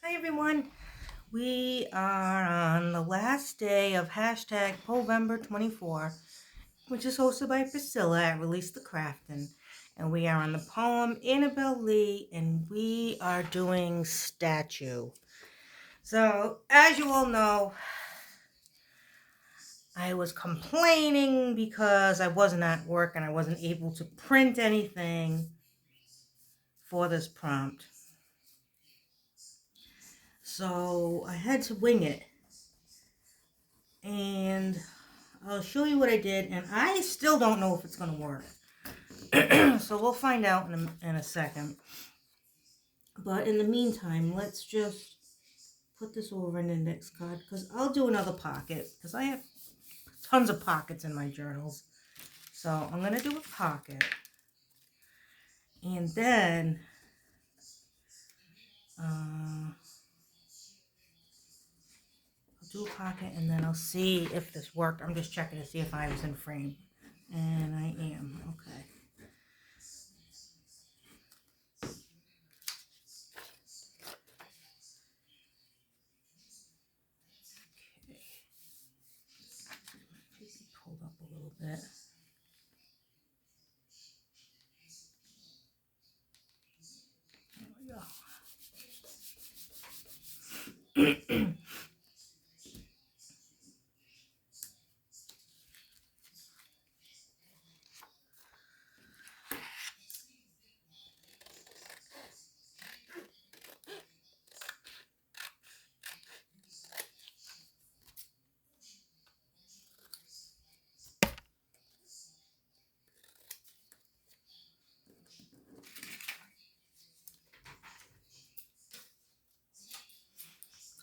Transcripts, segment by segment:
Hi everyone. We are on the last day of hashtag November 24, which is hosted by Priscilla at Release the Craftin'. And we are on the poem Annabelle Lee, and we are doing statue. So, as you all know, I was complaining because I wasn't at work and I wasn't able to print anything for this prompt. So I had to wing it. And I'll show you what I did, and I still don't know if it's going to work. So we'll find out in a second. But in the meantime, let's just put this over an index card, because I'll do another pocket, because I have tons of pockets in my journals. So I'm going to do a pocket. And then I'll do a pocket, and then I'll see if this worked. I'm just checking to see if I was in frame. And I am. Okay. Pulled up a little bit. There we go.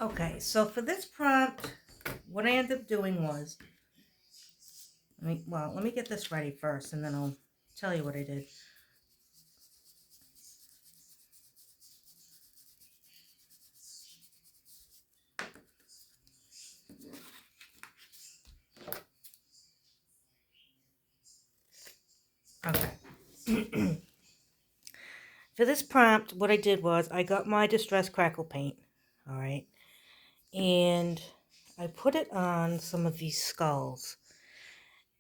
Okay, so for this prompt, what I ended up doing was, let me get this ready first, and then I'll tell you what I did. Okay. For this prompt, what I did was I got my Distress Crackle paint, all right, and I put it on some of these skulls.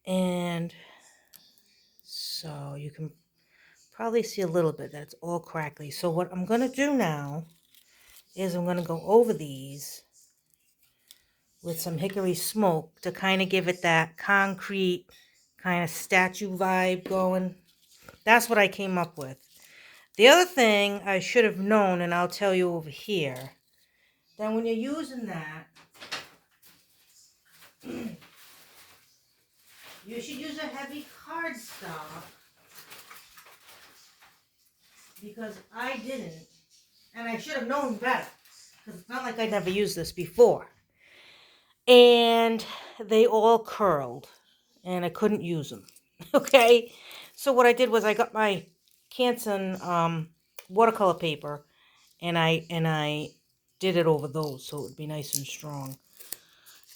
And so you can probably see a little bit that it's all crackly. So what I'm going to do now is I'm going to go over these with some hickory smoke to kind of give it that concrete kind of statue vibe going. That's what I came up with. The other thing I should have known, and I'll tell you over here, that when you're using that, you should use a heavy cardstock, because I didn't, and I should have known better, because it's not like I never used this before. And they all curled, and I couldn't use them. Okay, so what I did was I got my Canson watercolor paper, and I did it over those so it would be nice and strong.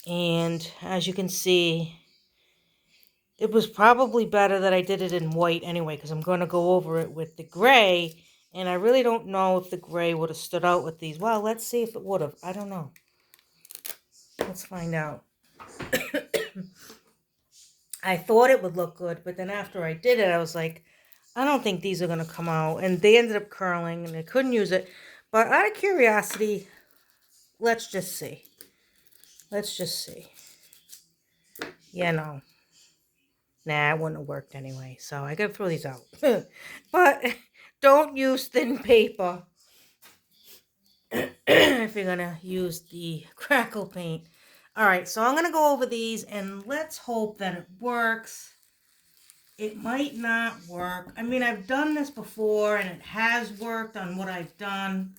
And as you can see, it was probably better that I did it in white anyway, because I'm going to go over it with the gray, and I really don't know if the gray would have stood out with these. Well, let's see if it would have. I don't know. Let's find out. I thought it would look good, but then after I did it, I was like, I don't think these are going to come out. And they ended up curling, and I couldn't use it. But out of curiosity, let's just see. Let's just see. Yeah, no. Nah, it wouldn't have worked anyway. So I got to throw these out. But don't use thin paper if you're going to use the crackle paint. All right, so I'm going to go over these, and let's hope that it works. It might not work. I mean, I've done this before, and it has worked on what I've done.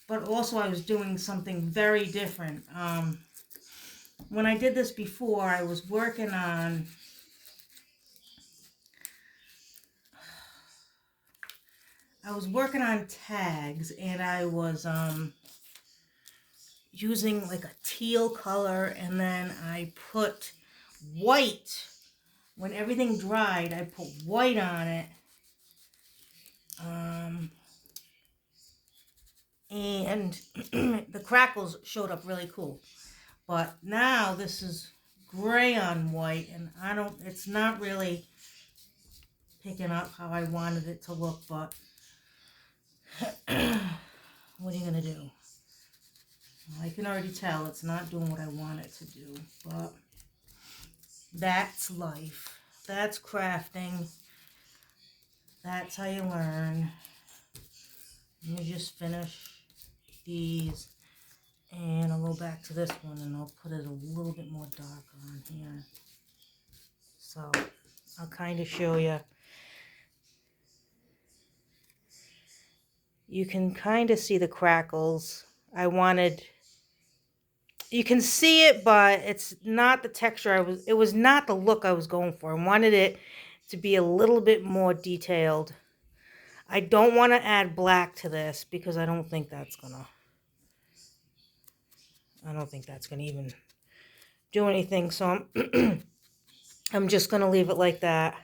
But also, I was doing something very different. When I did this before, I was working on tags, and I was using like a teal color, and then I put white. When everything dried, I put white on it. and the crackles showed up really cool. But now this is gray on white, and it's not really picking up how I wanted it to look, but what are you gonna do? I can already tell it's not doing what I want it to do, but that's life. That's crafting. That's how you learn. Let me just finish these, and I'll go back to this one and I'll put it a little bit more dark on here. So I'll kind of show you. You can kind of see the crackles. You can see it, but it's not the texture it was not the look I was going for. I wanted it to be a little bit more detailed. I don't want to add black to this because I don't think that's gonna even do anything. So I'm just gonna leave it like that.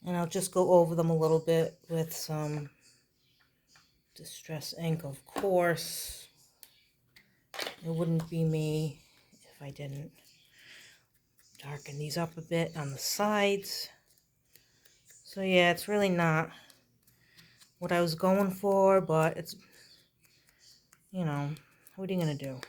And I'll just go over them a little bit with some Distress ink, of course. It wouldn't be me if I didn't. Darken these up a bit on the sides. So yeah, it's really not what I was going for, but it's, you know, what are you gonna do?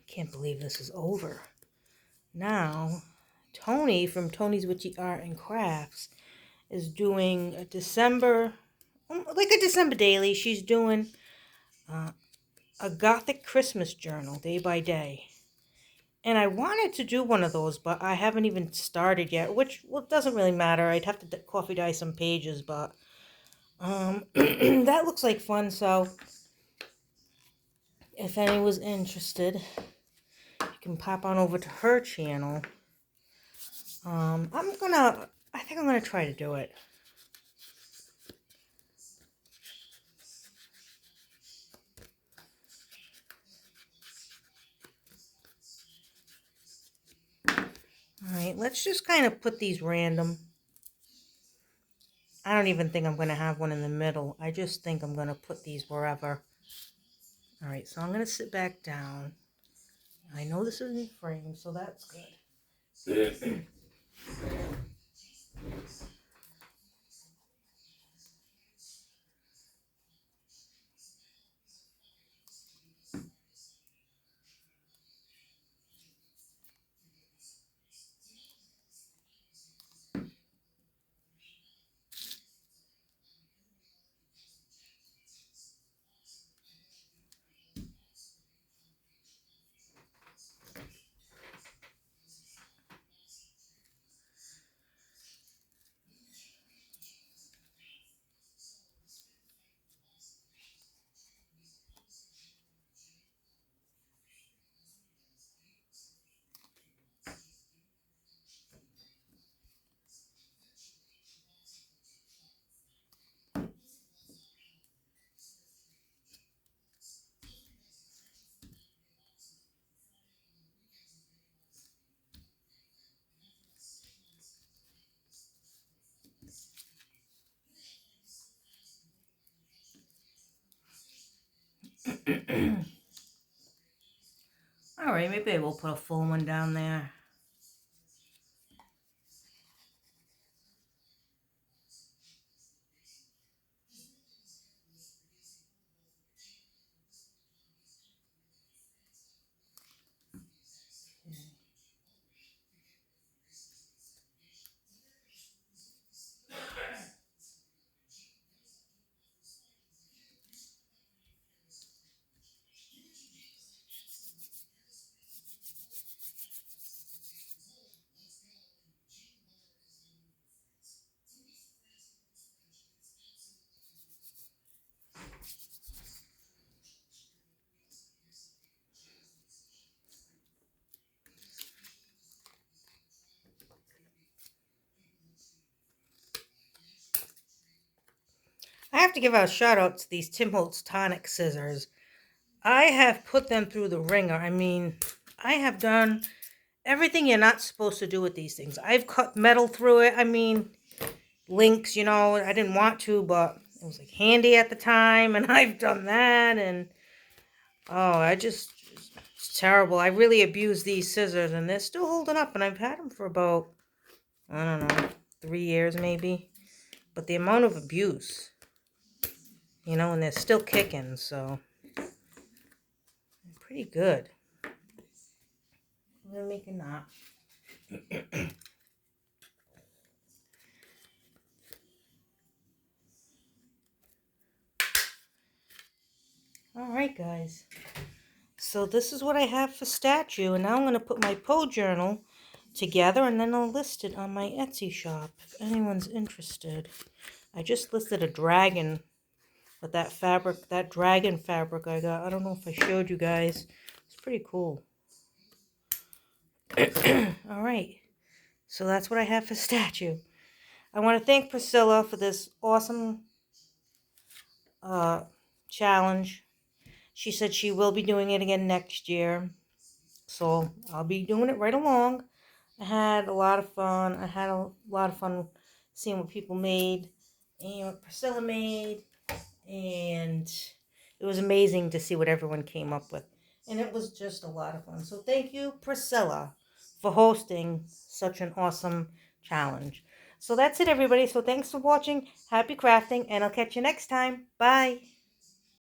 Can't believe this is over. Now, Tony from Tony's Witchy Art and Crafts is doing a December daily. She's doing a Gothic Christmas journal, day by day. And I wanted to do one of those, but I haven't even started yet, which, well, doesn't really matter. I'd have to coffee dye some pages, but that looks like fun. So if anyone's interested, you can pop on over to her channel. I think I'm gonna try to do it. Alright, let's just kind of put these random. I don't even think I'm going to have one in the middle. I just think I'm going to put these wherever. Alright, so I'm going to sit back down. I know this isn't framed, so that's good. Alright, maybe I will put a full one down there. I have to give a shout out to these Tim Holtz tonic scissors. I have put them through the ringer. I mean, I have done everything you're not supposed to do with these things. I've cut metal through it. I mean, links, I didn't want to, but it was like handy at the time, and I've done that, and it's terrible. I really abused these scissors, and they're still holding up, and I've had them for about, I don't know, 3 years maybe. But the amount of abuse, and they're still kicking, so pretty good. I'm gonna make a knot. All right, guys. So this is what I have for statue, and now I'm going to put my Poe journal together, and then I'll list it on my Etsy shop if anyone's interested. I just listed a dragon with that fabric, that dragon fabric I got. I don't know if I showed you guys. It's pretty cool. All right. So that's what I have for statue. I want to thank Priscilla for this awesome challenge. She said she will be doing it again next year. So I'll be doing it right along. I had a lot of fun. I had a lot of fun seeing what people made and what Priscilla made. And it was amazing to see what everyone came up with. And it was just a lot of fun. So thank you, Priscilla, for hosting such an awesome challenge. So that's it, everybody. So thanks for watching. Happy crafting. And I'll catch you next time. Bye.